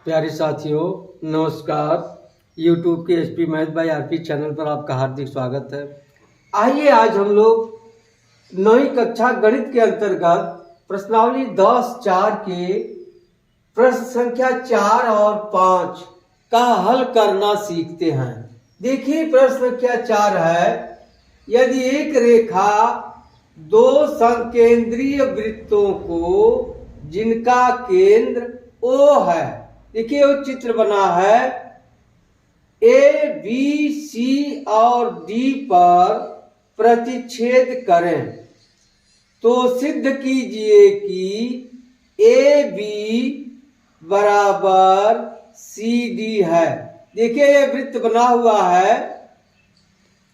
प्यारे साथियों नमस्कार। YouTube के SP math by RP channel पर आपका हार्दिक स्वागत है। आइए आज हम लोग 9वीं कक्षा गणित के अंतर्गत प्रश्नावली 10-4 के प्रश्न संख्या 4 और 5 का हल करना सीखते हैं। देखिए प्रश्न संख्या 4 है, यदि एक रेखा दो संकेंद्रीय वृत्तों को जिनका केंद्र O है, देखिए वो चित्र बना है, ए बी सी और डी पर प्रतिच्छेद करें तो सिद्ध कीजिए कि ए बी बराबर सी डी है। देखिए ये वृत्त बना हुआ है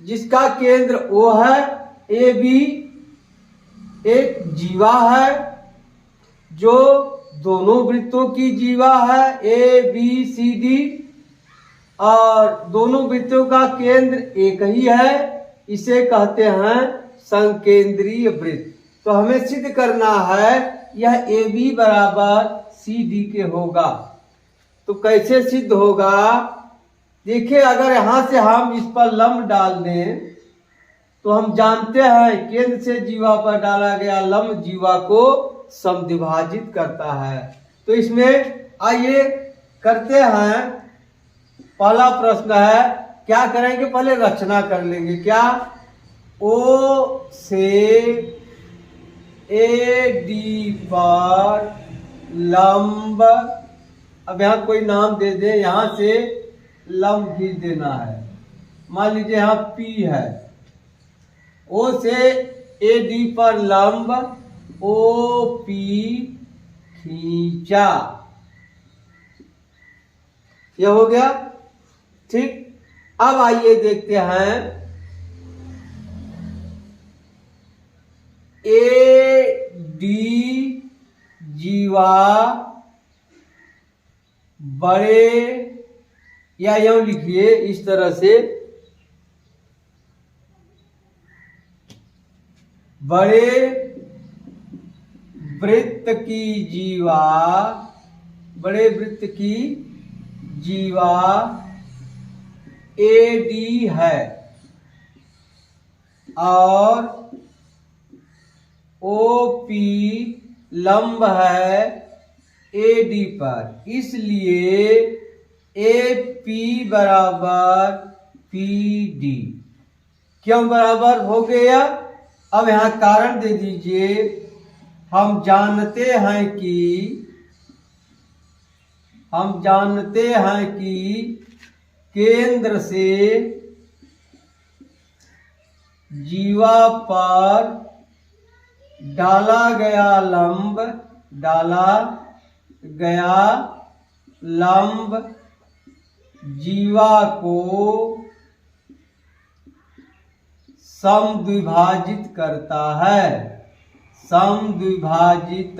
जिसका केंद्र O है, ए बी एक जीवा है जो दोनों वृत्तों की जीवा है, ए बी सी डी, और दोनों वृत्तों का केंद्र एक ही है, इसे कहते हैं संकेंद्रीय वृत्त। तो हमें सिद्ध करना है यह ए बी बराबर सी डी के होगा। तो कैसे सिद्ध होगा, देखिए अगर यहां से हम इस पर लंब डाल दें तो हम जानते हैं केंद्र से जीवा पर डाला गया लंब जीवा को समद्विभाजित करता है। तो इसमें आइए करते हैं। पहला प्रश्न है, क्या करेंगे, पहले रचना कर लेंगे। क्या, ओ से ए डी पर लंब, अब यहां कोई नाम दे दे, यहां से लंब भी देना है। मान लीजिए यहां पी है, ओ से ए डी पर लंब ओ पी खींचा, यह हो गया। ठीक, अब आइए देखते हैं, ए डी जीवा बड़े, या यूं लिखिए इस तरह से, बड़े वृत्त की जीवा, बड़े वृत्त की जीवा ए डी है और ओ पी लंब है ए डी पर, इसलिए ए पी बराबर पी डी। क्यों बराबर हो गया, अब यहां कारण दे दीजिए। हम जानते हैं कि केंद्र से जीवा पर डाला गया लंब जीवा को समद्विभाजित करता है, समद्विभाजित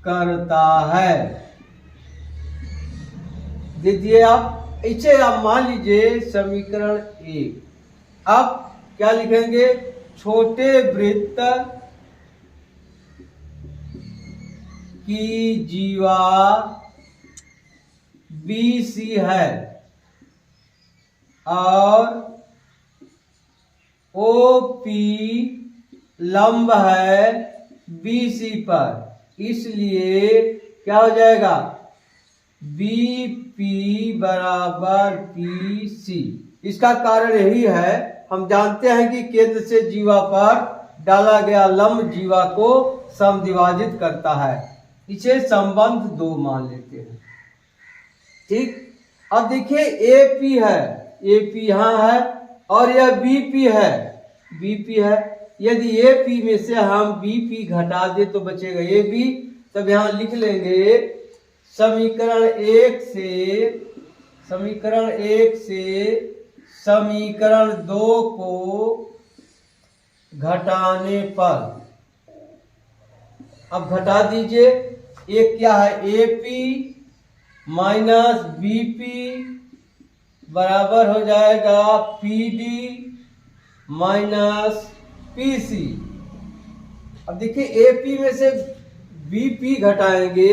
करता है। देखिए आप इसे आप मान लीजिए समीकरण 1। अब क्या लिखेंगे, छोटे वृत्त की जीवा बी सी है और ओ पी लंब है बी सी पर, इसलिए क्या हो जाएगा, बी पी बराबर पी सी। इसका कारण यही है, हम जानते हैं कि केंद्र से जीवा पर डाला गया लंब जीवा को समद्विभाजित करता है। इसे संबंध 2 मान लेते हैं। ठीक, अब देखिए ए पी है, ए पी यहां है और यह बी पी है, बी पी है। यदि ए पी में से हम बी पी घटा दे तो बचेगा ए बी। तब यहां लिख लेंगे समीकरण 1 से समीकरण 2 को घटाने पर, अब घटा दीजिए, एक क्या है, A P minus B P बराबर हो जाएगा P D minus P C. अब देखिए एपी में से बीपी घटाएंगे,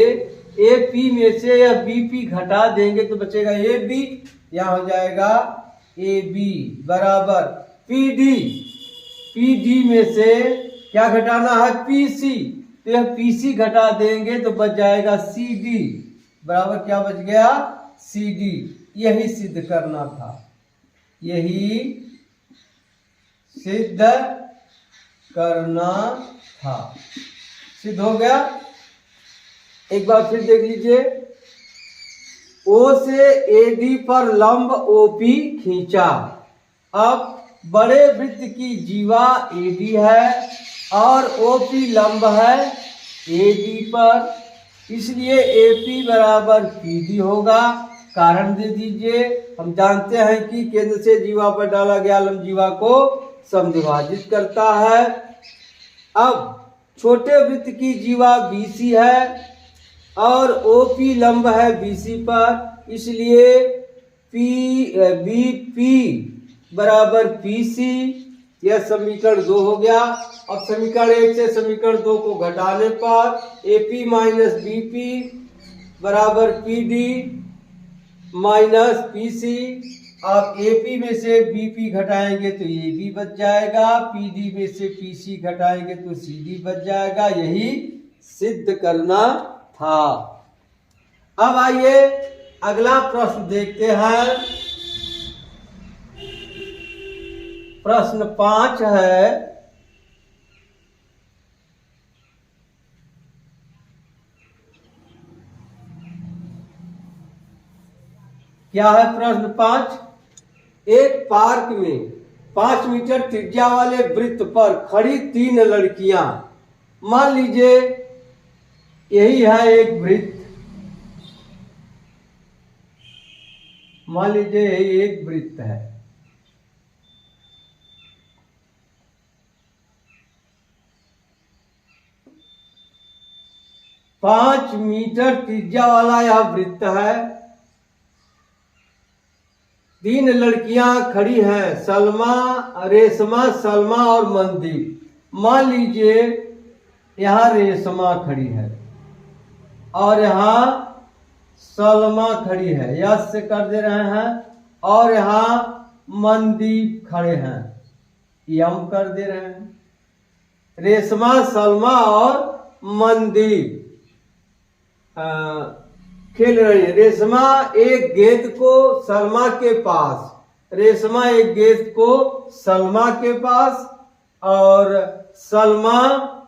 एपी में से या बीपी घटा देंगे तो बचेगा एबी, यहाँ हो जाएगा एबी बराबर पीडी। पीडी में से क्या घटाना है, पीसी, तो यह पीसी घटा देंगे तो बच जाएगा सीडी बराबर क्या बच गया, सीडी। यही सिद्ध करना था, यही सिद्ध करना था। सिद्ध हो गया। एक बार फिर देख लीजिए, ओ से एडी पर लंब ओपी खींचा। अब बड़े वृत्त की जीवा एडी है और ओपी लंब है एडी पर, इसलिए एपी बराबर पीडी होगा। कारण दे दीजिए, हम जानते हैं कि केंद्र से जीवा पर डाला गया लंब जीवा को समद्विभाजित करता है। अब छोटे वृत्त की जीवा बीसी है और ओपी लंब है बीसी पर, इसलिए बीपी बराबर पीसी। यह समीकरण 2 हो गया। अब समीकरण 1 से समीकरण 2 को घटाने पर एपी माइनस बीपी बराबर पीडी माइनस पीसी। आप एपी में से बीपी घटाएंगे तो एबी बच जाएगा, पीडी में से पीसी घटाएंगे तो सीडी बच जाएगा। यही सिद्ध करना था। अब आइए अगला प्रश्न देखते हैं। प्रश्न 5 है, क्या है प्रश्न 5? एक पार्क में 5 मीटर त्रिज्या वाले वृत्त पर खड़ी 3 लड़कियां। मान लीजिए यही है एक वृत्त, मान लीजिए यही एक वृत्त है। पांच मीटर त्रिज्या वाला यह वृत्त है। 3 लड़कियां खड़ी हैं, सलमा, रेशमा, सलमा और मनदीप। मान लीजिए यहाँ रेशमा खड़ी है और यहाँ सलमा खड़ी है, यस से कर दे रहे हैं, और यहाँ मनदीप खड़े हैं, यम कर दे रहे हैं। रेशमा, सलमा और मनदीप खेल रही है। रेशमा एक गेंद को सलमा के पास, रेशमा एक गेंद को सलमा के पास और सलमा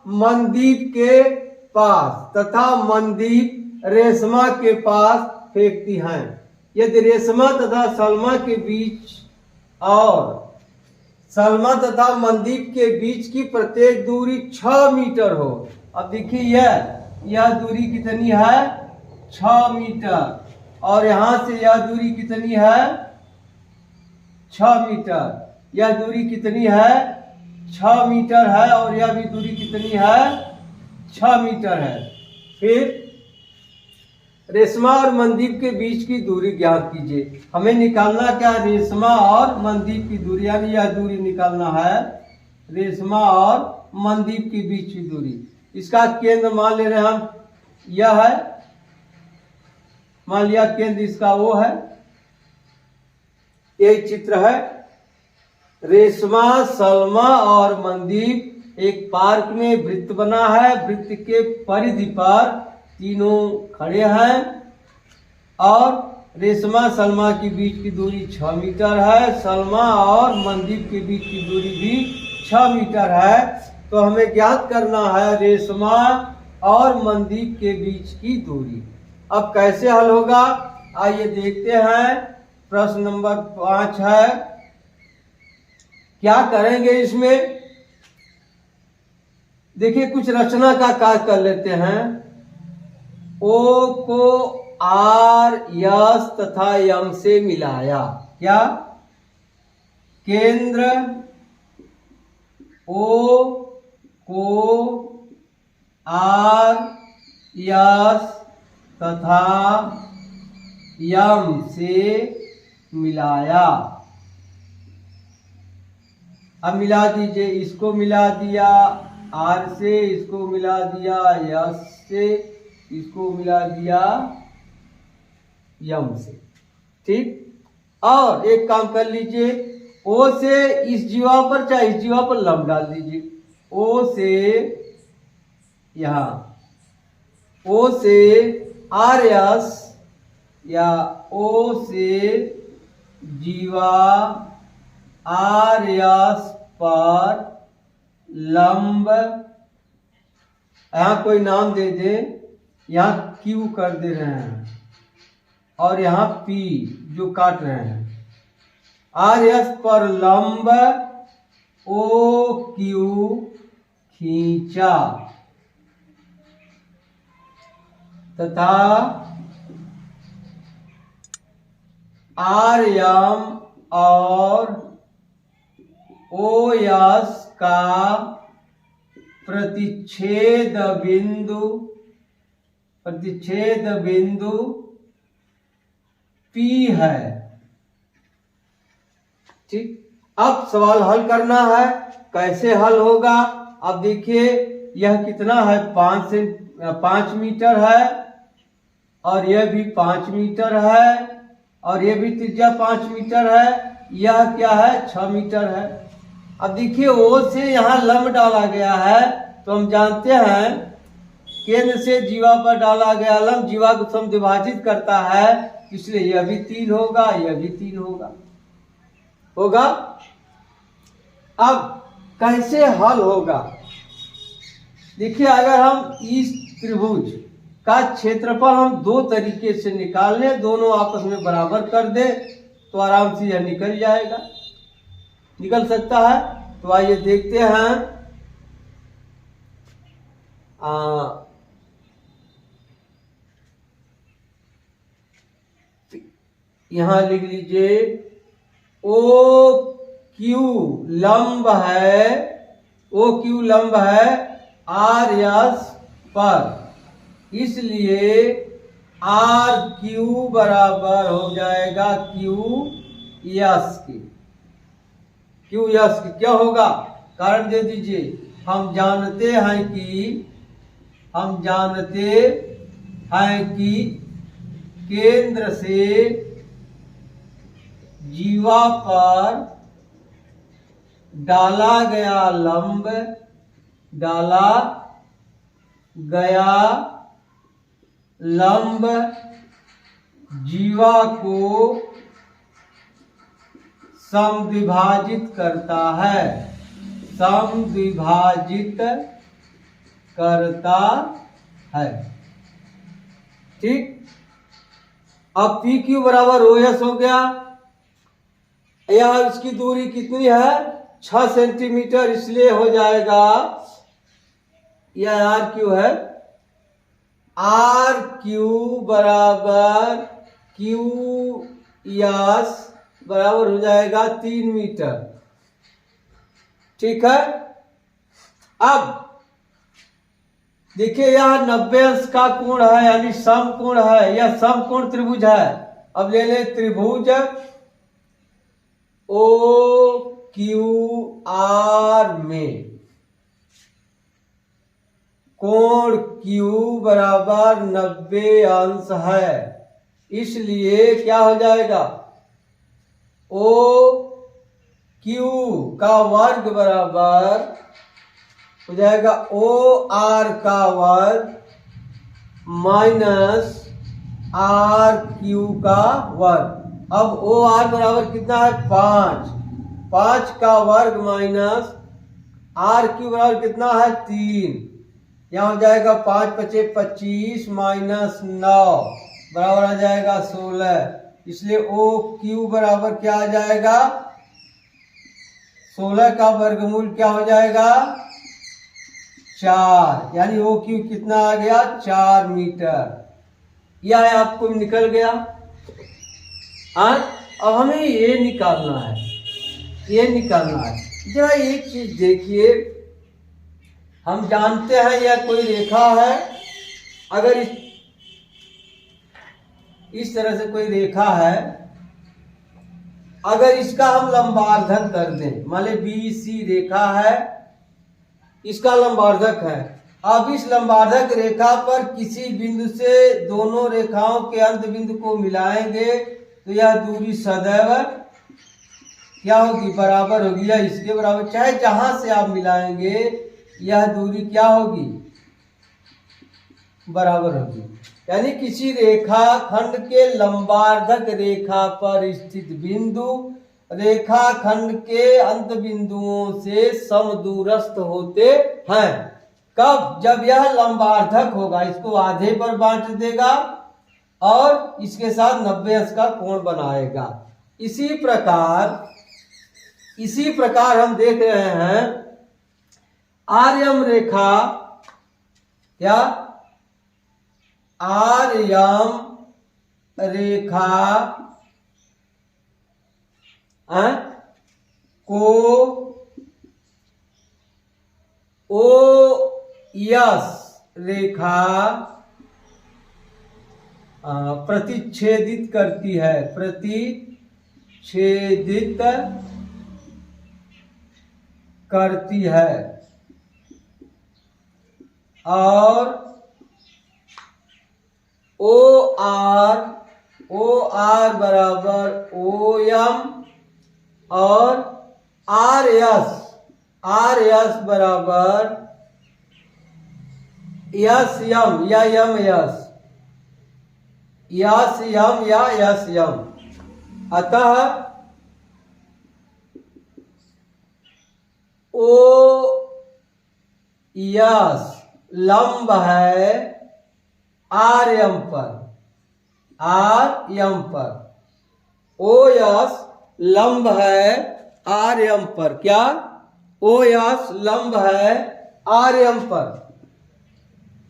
मनदीप के पास तथा मनदीप रेशमा के पास फेंकती हैं। यदि रेशमा तथा सलमा के बीच और सलमा तथा मनदीप के बीच की प्रत्येक दूरी 6 मीटर हो। अब देखिए यह दूरी कितनी है, 6 मीटर, और यहां से यह दूरी कितनी है, 6 मीटर। यह दूरी कितनी है, 6 मीटर है, और यह भी दूरी कितनी है, 6 मीटर है। फिर रेशमा और मनदीप के बीच की दूरी ज्ञात कीजिए। हमें निकालना क्या, रेशमा और मनदीप की दूरी, यानी यह दूरी निकालना है, रेशमा और मनदीप के बीच की दूरी। इसका केंद्र मान ले रहे हम यह है, मान लिया केंद्र इसका वो है, यही चित्र है। रेशमा, सलमा और मनदीप एक पार्क में वृत्त बना है। वृत्त के परिधि पर तीनों खड़े हैं और रेशमा सलमा के बीच की दूरी 6 मीटर है, सलमा और मनदीप के बीच की दूरी भी 6 मीटर है। तो हमें ज्ञात करना है रेशमा और मनदीप के बीच की दूरी। अब कैसे हल होगा, आइए देखते हैं। प्रश्न नंबर 5 है, क्या करेंगे इसमें? देखिए कुछ रचना का कार्य कर लेते हैं। ओ को आर, यस तथा यम से मिलाया। क्या? केंद्र ओ को आर, यस तथा यम से मिलाया। अब मिला दीजिए, इसको मिला दिया आर से, इसको मिला दिया यस से इसको मिला दिया यम से। ठीक। और एक काम कर लीजिए, ओ से इस जीवा पर चाहे इस जीवा पर लंब डाल दीजिए। ओ से यहां, ओ से आर एस या ओ से जीवा आर एस पर लंब, यहां कोई नाम दे दे, यहां क्यू कर दे रहे हैं और यहां पी जो काट रहे हैं। आर एस पर लंब ओ क्यू खींचा तथा आर एम और ओ एस का प्रतिच्छेद बिंदु P है। ठीक। अब सवाल हल करना है। कैसे हल होगा? अब देखिए यह कितना है, 5 मीटर है और यह भी 5 मीटर है और यह भी त्रिज्या 5 मीटर है। यह क्या है, 6 मीटर है। अब देखिए ओ से यहाँ लंब डाला गया है तो हम जानते हैं केंद्र से जीवा पर डाला गया लंब जीवा को समद्विभाजित करता है, इसलिए यह भी 3 होगा, यह भी 3 होगा। अब कैसे हल होगा? देखिए अगर हम इस त्रिभुज का क्षेत्रफल हम दो तरीके से निकाल लें, दोनों आपस में बराबर कर दे तो आराम से यह निकल जाएगा, निकल सकता है। तो आइए देखते हैं। यहां लिख लीजिए ओ क्यू लंब है आर एस पर, इसलिए आर क्यू बराबर हो जाएगा क्यू एस के। क्यू एस क्या होगा, कारण दे दीजिए। हम जानते हैं कि केंद्र से जीवा पर डाला गया लंब जीवा को समद्विभाजित करता है। ठीक। अब पी क्यू बराबर ओ एस हो गया। यह इसकी दूरी कितनी है, 6 सेंटीमीटर, इसलिए हो जाएगा, यह आर क्यू है, आर क्यू बराबर क्यू एस बराबर हो जाएगा 3 मीटर। ठीक है। अब देखिए यह 90 अंश का कोण है, यानी समकोण है, यह समकोण त्रिभुज है। अब ले ले त्रिभुज ओ क्यू आर में कोण Q बराबर 90 अंश है, इसलिए क्या हो जाएगा, ओ क्यू का वर्ग बराबर हो जाएगा ओ आर का वर्ग माइनस आर क्यू का वर्ग। अब ओ आर बराबर कितना है, 5 का वर्ग माइनस आर क्यू बराबर कितना है, 3। यहाँ हो जाएगा 5 पचे 25 माइनस 9 बराबर आ जाएगा 16। इसलिए ओ क्यू बराबर क्या आ जाएगा, 16 का वर्गमूल क्या हो जाएगा, 4। यानी ओ क्यू कितना आ गया, 4 मीटर। यह आपको निकल गया। अब हमें ये निकालना है, जरा एक चीज देखिए। हम जानते हैं यह कोई रेखा है, अगर इस तरह से कोई रेखा है, अगर इसका हम लंबार्धक कर दें, मान ले BC रेखा है, इसका लंबार्धक है, अब इस लंबार्धक रेखा पर किसी बिंदु से दोनों रेखाओं के अंत बिंदु को मिलाएंगे तो यह दूरी सदैव क्या होगी, बराबर होगी या इसके बराबर। चाहे जहां से आप मिलाएंगे यह दूरी क्या होगी, बराबर होगी। यानी किसी रेखा खंड के लंबार्धक रेखा पर स्थित बिंदु रेखा खंड के अंत बिंदुओं से समदूरस्थ होते हैं। कब, जब यह लंबार्धक होगा, इसको आधे पर बांट देगा और इसके साथ 90 अंश का कोण बनाएगा। इसी प्रकार हम देख रहे हैं आर्यम रेखा या आर्यम रेखा को ओ यस रेखा प्रतिच्छेदित करती है, प्रतिच्छेदित करती है और ओ आर बराबर ओ एम और आर एस बराबर यस यम या यम यस यम या यस यम। अतः ओ यस लंब है आर एम पर, ओ यस लंब है आर एम पर। क्या, ओ यस लंब है आर एम पर,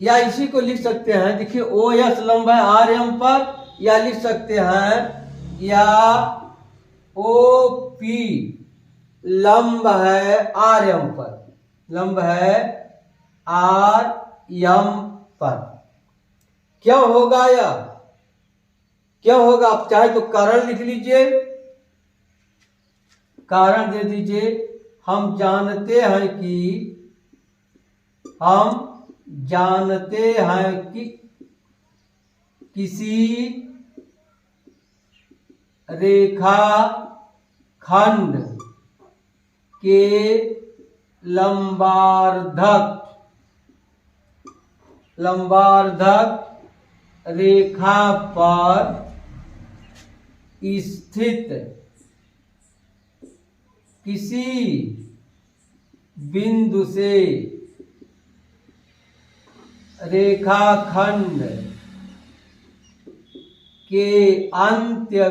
या इसी को लिख सकते हैं, देखिए ओ यस लंब है आर एम पर, या लिख सकते हैं या ओ पी लंब है आर एम पर, लंब है आर एम पर। क्यों होगा या क्यों होगा, आप चाहे तो कारण लिख लीजिए, कारण दे दीजिए। हम जानते हैं कि किसी रेखा खंड के लंबार्धक रेखा पर स्थित किसी बिंदु से रेखाखंड के अंत्य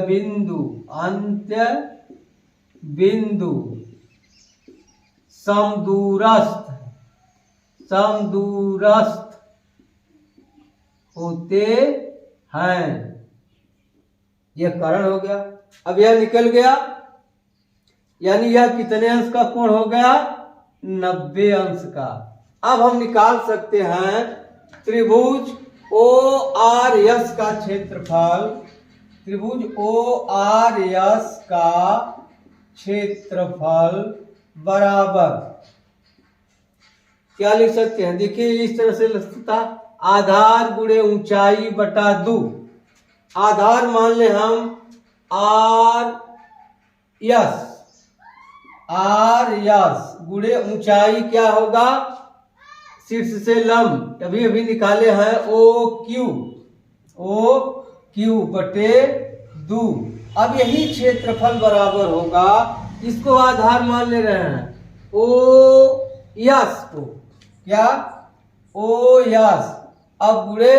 बिंदु समदूरस्थ होते हैं। यह कारण हो गया। अब यह निकल गया, यानी यह कितने अंश का कोण हो गया, 90 अंश का। अब हम निकाल सकते हैं त्रिभुज ओ आर एस का क्षेत्रफल, त्रिभुज ओ आर एस का क्षेत्रफल बराबर क्या लिख सकते हैं, देखिए इस तरह से लिख सकता, आधार गुणे ऊंचाई बटा 2। आधार मान ले हम आर यस गुणे ऊंचाई क्या होगा, शीर्ष से लंब अभी अभी निकाले हैं ओ क्यू बटे 2। अब यही क्षेत्रफल बराबर होगा, इसको आधार मान ले रहे हैं ओ यस को, क्या ओ यस। अब गुणे,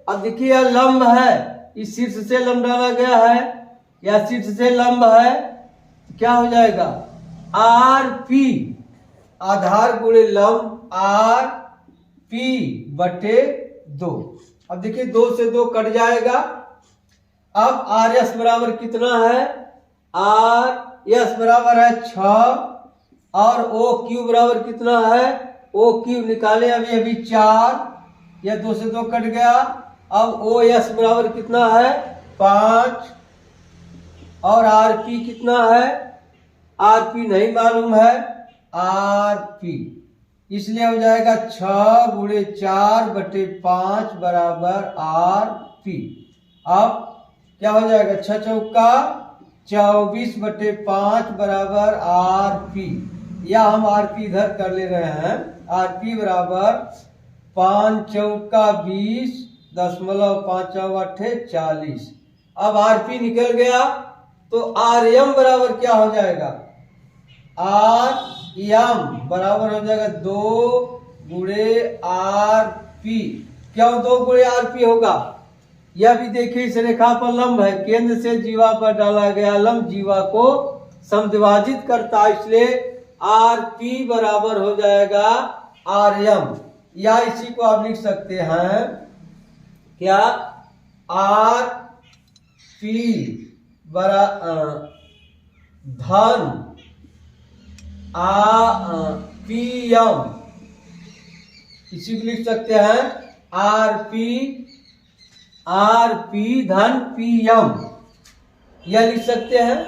अब देखिए यह लंब है, इस शीर्ष से लंब डाला गया है, या शीर्ष से लंब है, क्या हो जाएगा आर पी, आधार गुणे लंब आर पी बटे 2। अब देखिए 2 से 2 कट जाएगा। अब आर एस बराबर कितना है, आर एस बराबर है 6 और ओ क्यू बराबर कितना है, ओ क्यू निकाले अभी अभी 4, यह 2 से 2 कट गया। अब ओ एस बराबर कितना है 5 और आर पी कितना है, आर पी नहीं मालूम है, आर पी इसलिए हो जाएगा 6×4/5 बराबर RP। अब क्या हो जाएगा, 6 चौका 24/5 बराबर RP, या हम RP इधर कर ले रहे हैं। RP बराबर 5 चौका 20 .5 8 40। अब RP निकल गया तो RM बराबर क्या हो जाएगा, RM बराबर हो जाएगा 2×RP। क्यों 2×RP होगा, यह भी देखिए इस रेखा पर लंब है, केंद्र से जीवा पर डाला गया लंब जीवा को समद्विभाजित करता है, इसलिए RP बराबर हो जाएगा RM। या इसी को आप लिख सकते हैं क्या, RP धन PM, इसी को लिख सकते हैं RP धन PM, यह लिख सकते हैं।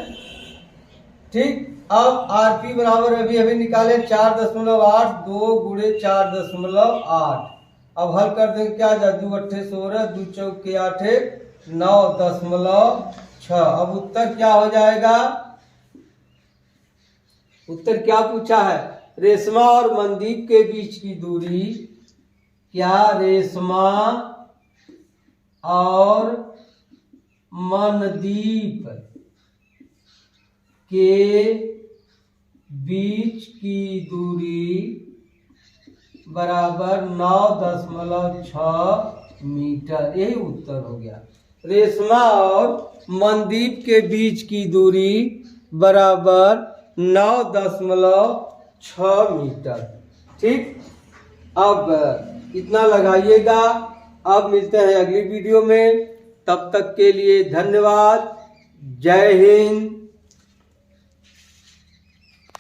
ठीक, अब RP बराबर अभी निकाले 4.8, 2×4.8। अब हल कर देंगे, क्या जा 2 8 16, 2 चौके 8 9.6। अब उत्तर क्या हो जाएगा, उत्तर क्या पूछा है, रेशमा और मनदीप के बीच की दूरी, क्या रेशमा और मनदीप के बीच की दूरी बराबर 9.6 मीटर। यही उत्तर हो गया, रेशमा और मनदीप के बीच की दूरी बराबर 9.6 मीटर। ठीक, अब इतना लगाइएगा। अब मिलते हैं अगली वीडियो में, तब तक के लिए धन्यवाद। जय हिंद,